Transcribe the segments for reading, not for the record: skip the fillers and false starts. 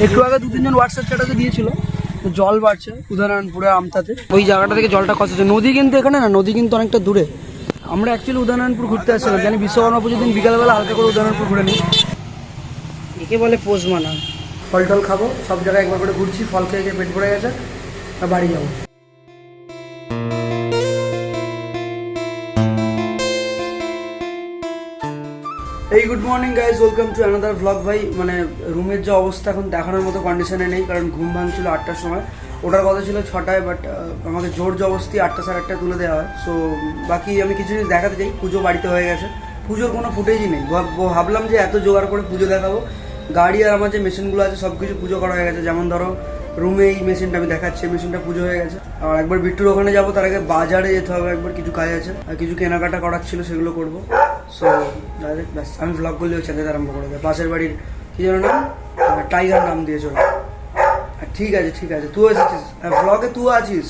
একটু আগে 2-3 জন হোয়াটসঅ্যাপ চ্যাটাতে দিয়েছিল জল বাড়ছে উদয়নারায়ণপুরে আমতাতে। ওই জায়গাটা থেকে জলটা খসেছে। নদী কিন্তু এখানে না, নদী কিন্তু অনেকটা দূরে। আমরা অ্যাকচুয়ালি উদয়নারায়ণপুর ঘুরতে আসছিলাম, জানি বিশ্বকর্মা পুজোর দিন বিকালবেলা হালকা করে উদয়নারায়ণপুর ঘুরে নিই। একে বলে পোষ মানা। ফল টল খাবো, সব জায়গায় একবার করে ঘুরছি, ফল খেয়ে খেয়ে পেট ভরে গেছে, আর বাড়ি যাবো। এই good morning guys, welcome to another vlog. ভাই মানে রুমের যে অবস্থা এখন দেখানোর মতো কন্ডিশনে নেই, কারণ ঘুম ভাঙছিল 8টার সময়, ওটার কথা ছিল 6টায়, বাট আমাকে জোর জবরদস্তি 8টা সাড়ে 8টায় তুলে দেওয়া হয়। সো বাকি আমি কিছু জিনিস দেখাতে চাই। পুজো বাড়িতে হয়ে গেছে, পুজোর কোনো ফুটেজই নেই। ভাবলাম যে এত জোগাড় করে পুজো দেখাবো, গাড়ি আর আমার যে মেশিনগুলো আছে সব কিছু পুজো করা হয়ে গেছে। যেমন ধরো রুমে এই মেশিনটা আমি দেখাচ্ছি, মেশিনটা পুজো হয়ে গেছে। আর একবার বিট্টুর ওখানে যাবো, তার আগে বাজারে যেতে হবে, একবার কিছু কাজ আছে, আর কিছু কেনাকাটা করার ছিল সেগুলো করবো। সো ডাইরেক্ট ব্যাস আমি ভ্লগ করলেও চ্যানেল আরম্ভ করে দেয়। পাশের বাড়ির কী যেন নাম, টাইগার নাম দিয়েছে ওরা। ঠিক আছে ঠিক আছে, তুই এসেছিস ভ্লগে, তুই আছিস।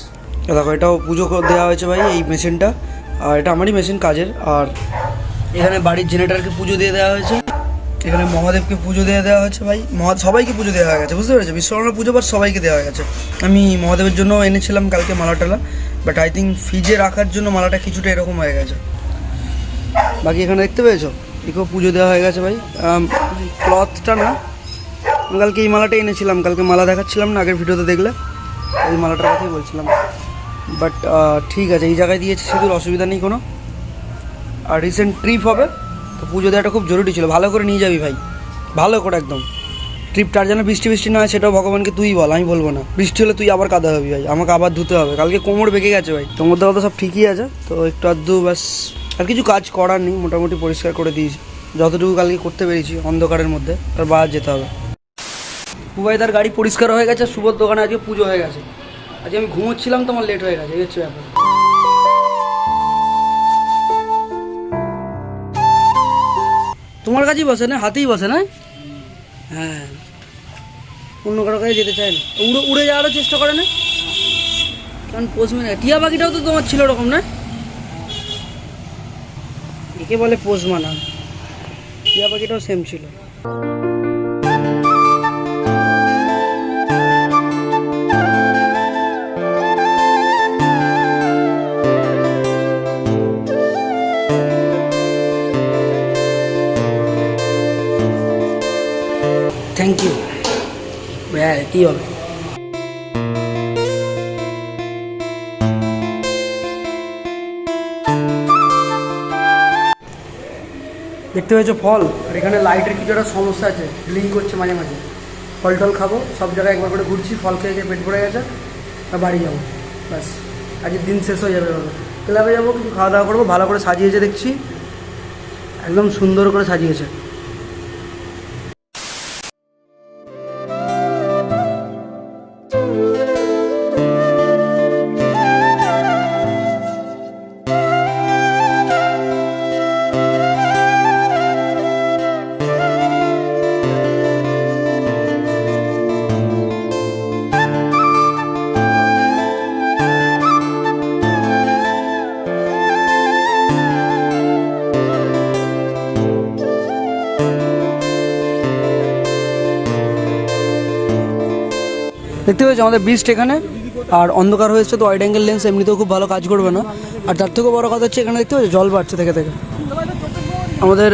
দেখো এটাও পুজো দেওয়া হয়েছে ভাই, এই মেশিনটা। আর এটা আমারই মেশিন কাজের। আর এখানে বাড়ির জেনারেটারকে পুজো দিয়ে দেওয়া হয়েছে, এখানে মহাদেবকে পুজো দিয়ে দেওয়া হয়েছে ভাই, সবাইকে পুজো দেওয়া হয়ে গেছে, বুঝতে পেরেছো? বিশ্বকর্মা পুজো বাট সবাইকে দেওয়া হয়ে গেছে। আমি মহাদেবের জন্য এনেছিলাম কালকে মালা টালা, বাট আই থিঙ্ক ফ্রিজে রাখার জন্য মালাটা কিছুটা এরকম হয়ে গেছে। বাকি এখানে দেখতে পেয়েছো, একেও পুজো দেওয়া হয়ে গেছে ভাই। ক্লথটা না, কালকে এই মালাটা এনেছিলাম, কালকে মালা দেখাচ্ছিলাম না আগের ভিডিওতে, দেখলে এই মালাটার কথাই বলছিলাম। বাট ঠিক আছে, এই জায়গায় দিয়েছে, সেগুলো অসুবিধা নেই কোনো। আর রিসেন্ট ট্রিপ হবে, তো পুজো দেওয়াটা খুব জরুরি ছিল। ভালো করে নিয়ে যাবি ভাই, ভালো করে একদম। ট্রিপটার যেন বৃষ্টি না হয়, সেটাও ভগবানকে তুই বল, আমি বলবো না। বৃষ্টি হলে তুই আবার কাদা হবি ভাই, আমাকে আবার ধুতে হবে। কালকে কোমর বেঁকে গেছে ভাই, তোমার কথা সব ঠিকই আছে, তো একটু আধটু ব্যাস, আর কিছু কাজ করার নেই, মোটামুটি পরিষ্কার করে দিয়েছি যতটুকু কালকে করতে পেরেছি অন্ধকারের মধ্যে। তার বাইরে যেতে হবে। পুবাই তার গাড়ি পরিষ্কার হয়ে গেছে, শুভর দোকানে আজকে পুজো হয়ে গেছে। আজকে আমি ঘুমোচ্ছিলাম তো আমার লেট হয়ে গেছে, এই হচ্ছে ব্যাপার। তোমার কাছেই বসে না, হাতেই বসে না? হ্যাঁ, অন্য কারো কাছে যেতে চায় না, উড়ে যাওয়ারও চেষ্টা করে না, কারণ পোষ মানে। টিয়া পাখিটাও তো তোমার ছিল ওরকম না? একে বলে পোষ মানা। টিয়া পাখিটাও সেম ছিল। Thank you. হ্যাঁ, কী হবে? দেখতে পেয়েছো ফল, আর এখানে লাইটের কিছু একটা সমস্যা আছে, ব্লিঙ্ক করছে মাঝে মাঝে। ফল টল খাবো, সব জায়গায় একবার করে ঘুরছি, ফল খেয়ে খেয়ে পেট ভরে গেছে, আর বাড়ি যাবো ব্যাস। আজকের দিন শেষ হয়ে যাবে। ক্লাবে যাবো, কিছু খাওয়া দাওয়া করবো। ভালো করে সাজিয়েছে দেখছি, একদম সুন্দর করে সাজিয়েছে। দেখতে পেয়েছো আমাদের বিস্ট এখানে, আর অন্ধকার হয়েছে তো ওয়াইড অ্যাঙ্গেল লেন্স এমনিতেও খুব ভালো কাজ করবে না। আর তার থেকেও বড় কথা হচ্ছে, এখানে দেখতে পেয়েছো জল বাড়ছে থেকে থেকে। আমাদের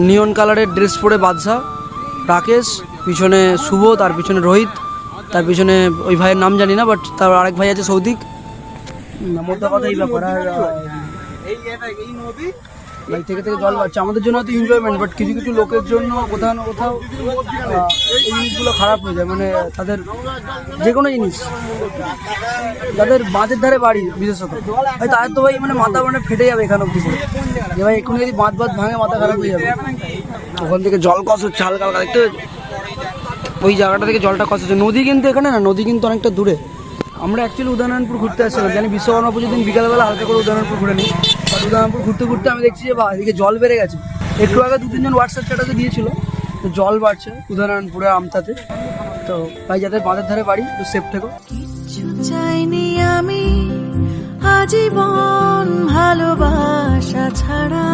নিয়ন কালারের ড্রেস পরে বাদশা, রাকেশ, পিছনে শুভ, তার পিছনে রোহিত, তার পিছনে ওই ভাইয়ের নাম জানি না, বাট তার আরেক ভাই আছে সৌদিক। মোদ্দা কথা এই ব্যাপার। আর ভাই থেকে থেকে জল বাড়ছে, আমাদের জন্য হয়তো এনজয়মেন্ট, বাট কিছু কিছু লোকের জন্য কোথাও না কোথাও এই জিনিসগুলো খারাপ হয়ে যায়। মানে তাদের যে কোনো জিনিস, যাদের বাঁধের ধারে বাড়ি বিশেষত ভাই, তাদের তো ভাই মানে মাথা মানে ফেটে যাবে এখানে অব্দি করে, যে ভাই এক্ষুনি যদি বাঁধ ভাঙে মাথা খারাপ হয়ে যাবে। ওখান থেকে জল কষ হচ্ছে হালকা হালকা, দেখতে ওই জায়গাটা থেকে জলটা কষ হচ্ছে। নদী কিন্তু এখানে না, নদী কিন্তু অনেকটা দূরে। আমরা অ্যাকচুয়ালি উদয়নারায়ণপুর ঘুরতে আসছিলাম, জানি বিশ্বকর্মা পুজোর দিন বিকালবেলা হালকা করে উদয়নারায়ণপুর ঘুরে নিই। বাট উদয়নারায়ণপুর ঘুরতে ঘুরতে আমি দেখছি যে বা এদিকে জল বেড়ে গেছে। একটু আগে 2-3 জন হোয়াটসঅ্যাপ চ্যাটাতে দিয়েছিল জল বাড়ছে উদয়নারায়ণপুরে আমতাতে। তো ভাই যাদের বাঁধের ধারে বাড়ি, তো সেফ থেকো। কিছু চাইনি আমি আজীবন ভালোবাসা ছাড়া।